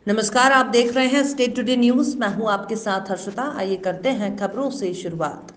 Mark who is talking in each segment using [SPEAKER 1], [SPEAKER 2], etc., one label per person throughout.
[SPEAKER 1] नमस्कार, आप देख रहे हैं स्टेट टुडे न्यूज। मैं हूं आपके साथ हर्षिता। आइए करते हैं खबरों से शुरुआत।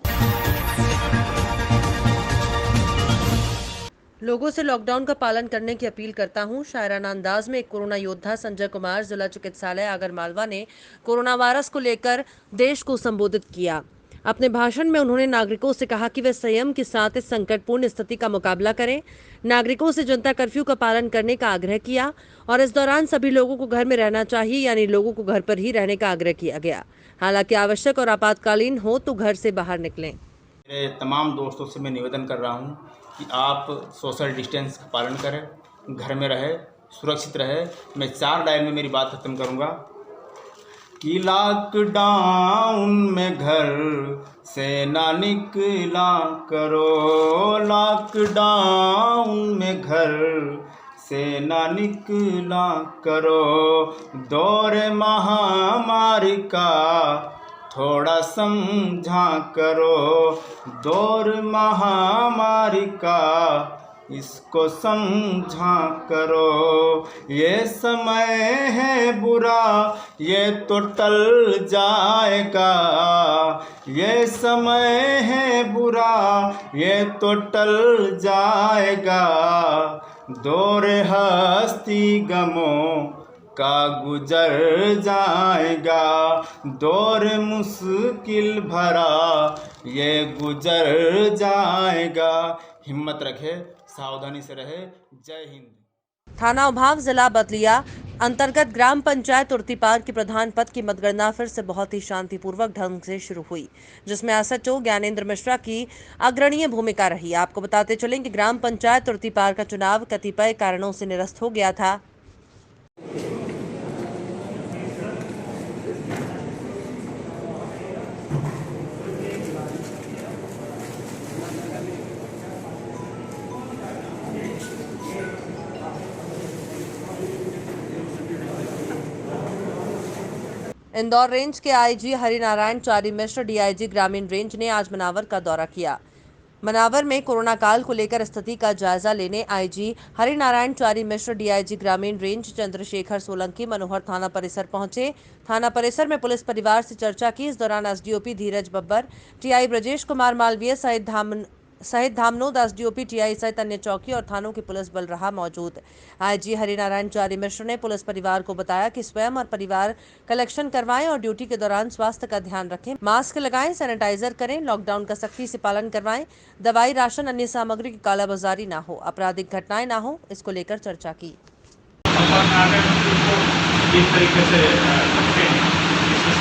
[SPEAKER 1] लोगों से लॉकडाउन का पालन करने की अपील करता हूं। शायराना अंदाज में एक कोरोना योद्धा संजय कुमार जिला चिकित्सालय आगरमालवा ने कोरोना वायरस को लेकर देश को संबोधित किया। अपने भाषण में उन्होंने नागरिकों से कहा कि वे संयम के साथ इस संकटपूर्ण स्थिति का मुकाबला करें। नागरिकों से जनता कर्फ्यू का पालन करने का आग्रह किया और इस दौरान सभी लोगों को घर में रहना चाहिए, यानी लोगों को घर पर ही रहने का आग्रह किया गया। हालांकि आवश्यक और आपातकालीन हो तो घर से बाहर निकलें।
[SPEAKER 2] मेरे तमाम दोस्तों से मैं निवेदन कर रहा हूं कि आप सोशल डिस्टेंस का पालन करें, घर में रहे, सुरक्षित रहे। मैं 4 लाइन में मेरी बात खत्म करूंगा कि लॉकडाउन में घर से ना निकला करो, लॉकडाउन में घर से ना निकला करो, दौर महामारी का थोड़ा समझा करो, दौर महामारी का इसको समझा करो। ये समय है बुरा, ये तो टल जाएगा, ये समय है बुरा, ये तो टल जाएगा, दौर हस्ती गमों का गुजर जाएगा, दौर मुश्किल भरा ये गुजर जाएगा। हिम्मत रखे, सावधानी से रहे। जय हिंद।
[SPEAKER 1] थाना उभाव जिला बदलिया अंतर्गत ग्राम पंचायत तुर्तीपार की प्रधान पद की मतगणना फिर से बहुत ही शांतिपूर्वक ढंग से शुरू हुई, जिसमें एसएचओ ज्ञानेंद्र मिश्रा की अग्रणीय भूमिका रही। आपको बताते चलें कि ग्राम पंचायत तुर्तीपार का चुनाव कतिपय कारणों से निरस्त हो गया था। इंदौर रेंज के आईजी हरिनारायण चारी मिश्र डीआईजी ग्रामीण रेंज ने आज मनावर का दौरा किया। मनावर में कोरोना काल को लेकर स्थिति का जायजा लेने आईजी हरिनारायण चारी मिश्र डीआईजी ग्रामीण रेंज चंद्रशेखर सोलंकी मनोहर थाना परिसर पहुंचे। थाना परिसर में पुलिस परिवार से चर्चा की। इस दौरान एसडीओपी धीरज बब्बर, टीआई ब्रजेश कुमार मालवीय सहित धामनोद एसडीओपी टीआई सहित अन्य चौकी और थानों की पुलिस बल रहा मौजूद। आईजी हरिनारायण चारी मिश्र ने पुलिस परिवार को बताया कि स्वयं और परिवार कलेक्शन करवाएं और ड्यूटी के दौरान स्वास्थ्य का ध्यान रखें, मास्क लगाएं, सैनिटाइजर करें, लॉकडाउन का सख्ती से पालन करवाएं, दवाई, राशन, अन्य सामग्री की कालाबाजारी ना हो, आपराधिक घटनाएं ना हो, इसको लेकर चर्चा की।
[SPEAKER 3] इस तरीके से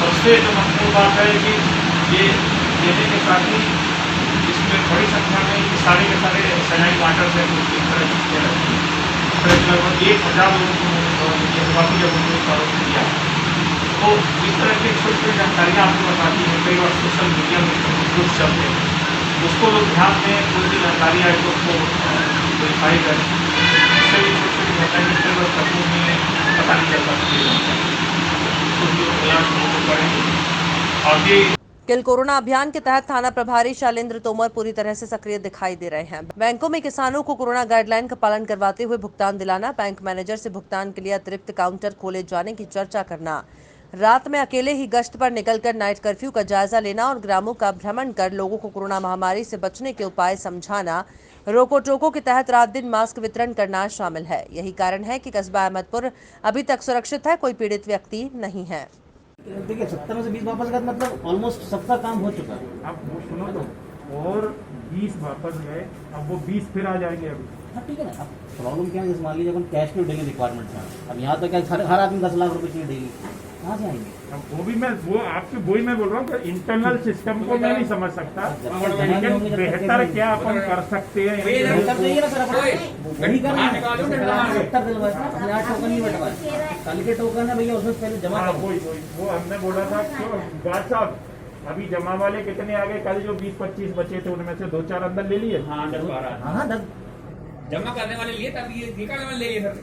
[SPEAKER 3] सबसे जो महत्वपूर्ण बात है कि ये देने के साथ ही इसमें बड़ी संख्या में सारे के सारे सैनिक वाटर्स हैं, इस तरह की चीज़ें रहती हैं। लगभग 1000 लोगों को जज्बाती जब उन्होंने किया तो इस तरह की छोटी छोटी जानकारियाँ आपको बताती हैं। कई बार सोशल मीडिया में कुछ चलते हैं, उसको लोग ध्यान दें, कोई भी जानकारी आए तो उसको वेरीफाई करें। इससे भी छोटी छोटी घटनाएं कई बार तत्वों में पता नहीं चल सकती,
[SPEAKER 1] किल कोरोना अभियान के तहत थाना प्रभारी शैलेंद्र तोमर पूरी तरह से सक्रिय दिखाई दे रहे हैं। बैंकों में किसानों को कोरोना गाइडलाइन का पालन करवाते हुए भुगतान दिलाना, बैंक मैनेजर से भुगतान के लिए अतिरिक्त काउंटर खोले जाने की चर्चा करना, रात में अकेले ही गश्त पर निकलकर नाइट कर्फ्यू का जायजा लेना और ग्रामों का भ्रमण कर लोगों को कोरोना महामारी से बचने के उपाय समझाना, रोको टोको के तहत रात दिन मास्क वितरण करना शामिल है। यही कारण है कि कस्बा अहमदपुर अभी तक सुरक्षित है, कोई पीड़ित व्यक्ति नहीं है।
[SPEAKER 4] देखिए 70 में से 20 वापस गए, मतलब ऑलमोस्ट सबका काम हो चुका है।
[SPEAKER 3] अब वो सुनो तो, और 20 वापस गए, अब वो 20 फिर आ जाएंगे अभी।
[SPEAKER 4] हाँ ठीक है ना। अब प्रॉब्लम क्या है, जैसे मान लीजिए अपन कैश में डेली रिक्वायरमेंट है, अब यहाँ तो क्या हर आदमी 10 लाख रुपए चाहिए डेली, कहाँ से आएंगे?
[SPEAKER 3] अब वो आपके वही मैं बोल रहा हूँ कि इंटरनल सिस्टम को मैं नहीं समझ सकता, लेकिन बेहतर क्या अपन कर सकते हैं।
[SPEAKER 4] बेहतर चाहिए ना सर, वही करना है। 70 दिलवाए थे, अपने 8 टोकन नहीं बंटवाए, कल के टोकन है भैया, उसमें पहले जमा करो।
[SPEAKER 3] वो हमने बोला था गार्ड साहब, अभी जमा वाले कितने आ गए? कल जो 20-25 बचे थे उनमें से 2-4 अंदर ले लिए।
[SPEAKER 4] हाँ 10-12 हाँ 10
[SPEAKER 5] जमा करने वाले लिए, तब ये निकालने वाले ले लिए सर।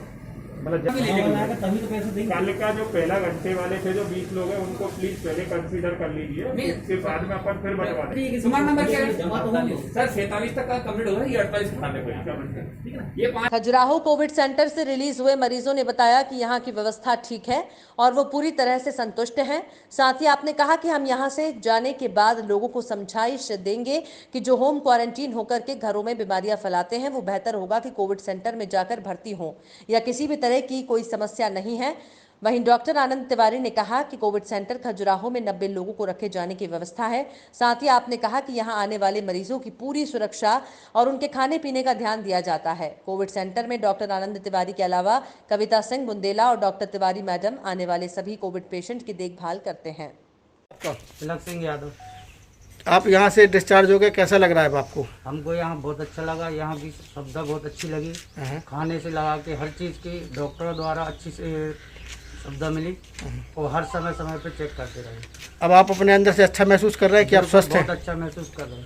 [SPEAKER 3] मतलब
[SPEAKER 4] आएगा तभी तो पैसे देंगे।
[SPEAKER 3] कल का जो पहला घंटे वाले थे जो 20 लोग हैं उनको प्लीज पहले कंसीडर कर लीजिए, उसके बाद में अपन फिर बंटवा देंगे।
[SPEAKER 5] तुम्हारा नंबर क्या है?
[SPEAKER 4] जमा तो होंगे।
[SPEAKER 5] सर 47 तक का कंप्लीट होगा, ये 48 खाने को ठीक है ना। ये 5
[SPEAKER 1] खजुराहो कोविड सेंटर से रिलीज हुए मरीजों ने बताया कि यहाँ की व्यवस्था ठीक है और वो पूरी तरह से संतुष्ट हैं। साथ ही आपने कहा कि हम यहाँ से जाने के बाद लोगों को समझाइश देंगे कि जो होम क्वारंटीन होकर के घरों में बीमारियां फैलाते हैं वो बेहतर होगा कि कोविड सेंटर में जाकर भर्ती हों या किसी भी तरह की कोई समस्या नहीं है। वहीं डॉक्टर आनंद तिवारी ने कहा कि कोविड सेंटर खजुराहो में 90 लोगों को रखे जाने की व्यवस्था है। साथ ही आपने कहा कि यहां आने वाले मरीजों की पूरी सुरक्षा और उनके खाने पीने का ध्यान दिया जाता है। कोविड सेंटर में डॉक्टर आनंद तिवारी के अलावा कविता सिंह बुंदेला और डॉक्टर तिवारी मैडम आने वाले सभी कोविड पेशेंट की देखभाल करते हैं।
[SPEAKER 6] तिलक सिंह यादव।
[SPEAKER 7] आप यहाँ से डिस्चार्ज हो गए, कैसा लग रहा है अब आपको?
[SPEAKER 6] हमको यहाँ बहुत अच्छा लगा, यहाँ की सुविधा बहुत अच्छी लगी। खाने से लगा के हर चीज़ की डॉक्टरों द्वारा अच्छी से सुविधा मिली और हर समय समय पे चेक करते रहे।
[SPEAKER 7] अब आप अपने अंदर से अच्छा महसूस कर रहे हैं कि आप स्वस्थ हैं?
[SPEAKER 6] बहुत अच्छा महसूस कर रहे हैं।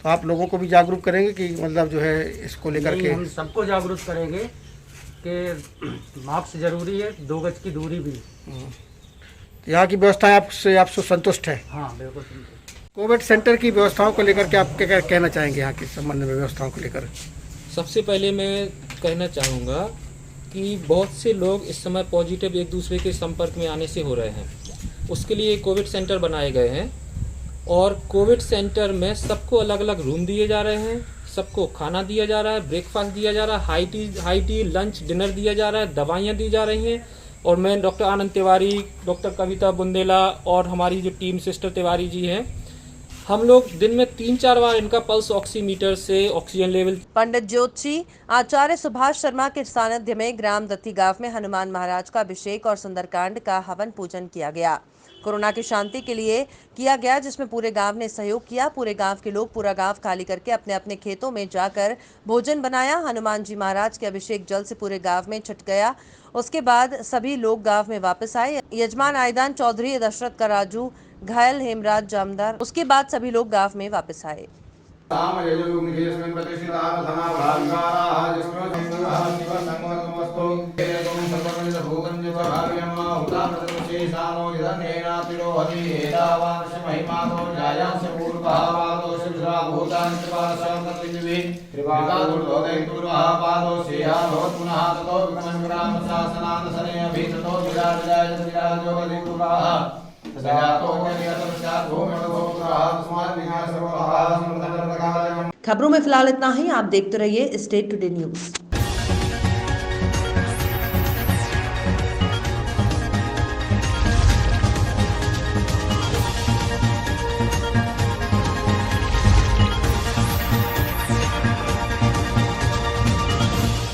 [SPEAKER 7] तो आप लोगों को भी जागरूक करेंगे कि मतलब जो है इसको लेकर के?
[SPEAKER 6] हम सबको जागरूक करेंगे कि मास्क जरूरी है, 2 गज की दूरी भी।
[SPEAKER 7] यहाँ की व्यवस्थाएं आपसे संतुष्ट है?
[SPEAKER 6] हाँ बिल्कुल संतुष्ट।
[SPEAKER 7] कोविड सेंटर की व्यवस्थाओं को लेकर के आप क्या कहना चाहेंगे यहाँ के संबंध में, व्यवस्थाओं को लेकर?
[SPEAKER 8] सबसे पहले मैं कहना चाहूँगा कि बहुत से लोग इस समय पॉजिटिव एक दूसरे के संपर्क में आने से हो रहे हैं। उसके लिए कोविड सेंटर बनाए गए हैं और कोविड सेंटर में सबको अलग अलग रूम दिए जा रहे हैं, सबको खाना दिया जा रहा है, ब्रेकफास्ट दिया जा रहा है, हाई टी लंच डिनर दिया जा रहा है, दवाइयाँ दी जा रही हैं। और मैं डॉक्टर आनंद तिवारी, डॉक्टर कविता बुंदेला और हमारी जो टीम सिस्टर तिवारी जी हैं, हम लोग दिन में 3-4 बार इनका पल्स ऑक्सीमीटर से ऑक्सीजन लेवल।
[SPEAKER 1] पंडित ज्योति आचार्य सुभाष शर्मा के सानिध्य में ग्राम दत्ती गांव में हनुमान महाराज का अभिषेक और सुंदरकांड का हवन पूजन किया गया। कोरोना की शांति के लिए किया गया, जिसमें पूरे गांव ने सहयोग किया। पूरे गांव के लोग पूरा गांव खाली करके अपने अपने खेतों में जाकर भोजन बनाया। हनुमान जी महाराज के अभिषेक जल से पूरे गांव में छट गया। उसके बाद सभी लोग गांव में वापस आए। यजमान आयदान चौधरी, दशरथ का राजू, घायल हेमराज जामदार। उसके बाद सभी लोग गांव में वापस आए। खबरों में फिलहाल इतना ही। आप देखते रहिए स्टेट टुडे न्यूज।